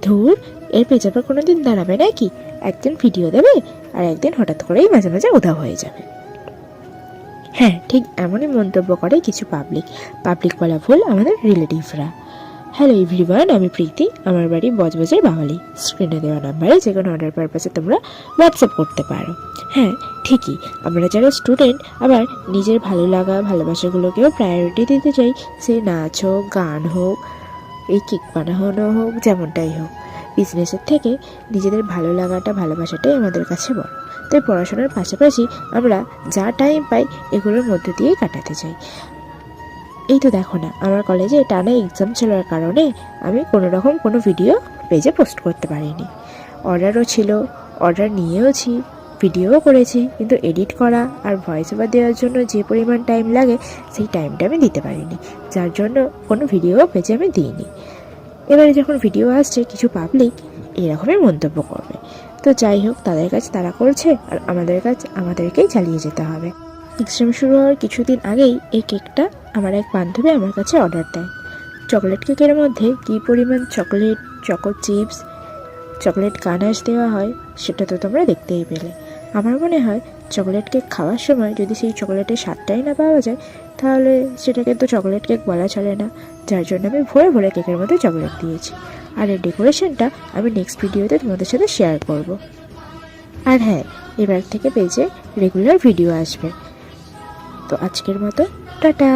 ধুর, এর পেজ আবার কোনোদিন দাঁড়াবে নাকি? একদিন ভিডিও দেবে আর একদিন হঠাৎ করেই মাঝে মাঝে উধাও হয়ে যাবে। হ্যাঁ, ঠিক এমনই মন্তব্য করে কিছু পাবলিক বলা ভুল, আমাদের রিলেটিভরা। হ্যালো এভরিওয়ান, আমি প্রীতি, আমার বাড়ি বজবজের বাঙালি। স্ক্রিনে দেওয়া নাম্বারে যে কোনো অর্ডার পারপাসে তোমরা হোয়াটসঅ্যাপ করতে পারো। হ্যাঁ ঠিকই, আমরা যারা স্টুডেন্ট আবার নিজের ভালো লাগা ভালোবাসাগুলোকেও প্রায়োরিটি দিতে চাই। সে নাচ হোক, গান হোক, এই কেক বানানো হোক, যেমনটাই হোক, বিজনেসের থেকে নিজেদের ভালো লাগাটা ভালোবাসাটাই আমাদের কাছে বড়। তাই পড়াশোনার পাশাপাশি আমরা যা টাইম পাই এগুলোর মধ্যে দিয়েই কাটাতে চাই। এই তো দেখো না, আমার কলেজে টানা এক্সাম চলার কারণে আমি কোনো ভিডিও পেজে পোস্ট করতে পারিনি। অর্ডারও ছিল, অর্ডার নিয়েওছি, ভিডিওও করেছি, কিন্তু এডিট করা আর ভয়েস ওভার দেওয়ার জন্য যে পরিমাণ টাইম লাগে সেই টাইমটা আমি দিতে পারিনি, যার জন্য কোনো ভিডিও পেজে আমি দিইনি। এবারে যখন ভিডিও আসছে, কিছু পাবলিক এরকমই মন্তব্য করবে। তো যাই হোক, তাদের কাজ তারা করছে আর আমাদের কাজ আমাদেরকেই চালিয়ে যেতে হবে। এক্সাম শুরু হওয়ার কিছুদিন আগেই এই কেকটা আমার এক বান্ধবী আমার কাছে অর্ডার দেয়। চকলেট কেকের মধ্যে কী পরিমাণ chocolate, choco chips, chocolate ganache দেওয়া হয় সেটা তো তোমরা দেখতেই পেলে। আমার মনে হয় চকলেট কেক খাওয়ার সময় যদি সেই চকলেটের স্বাদটাই না পাওয়া যায়, তাহলে সেটাকে তো চকলেট কেক বলা চলে না। যার জন্য আমি ভরে ভরে কেকের মধ্যে চকলেট দিয়েছি। আর এর ডেকোরেশনটা আমি নেক্সট ভিডিওতে তোমাদের সাথে শেয়ার করব। আর হ্যাঁ, এবার থেকে পেজে রেগুলার ভিডিও আসবে। তো আজকের মতো টাটা।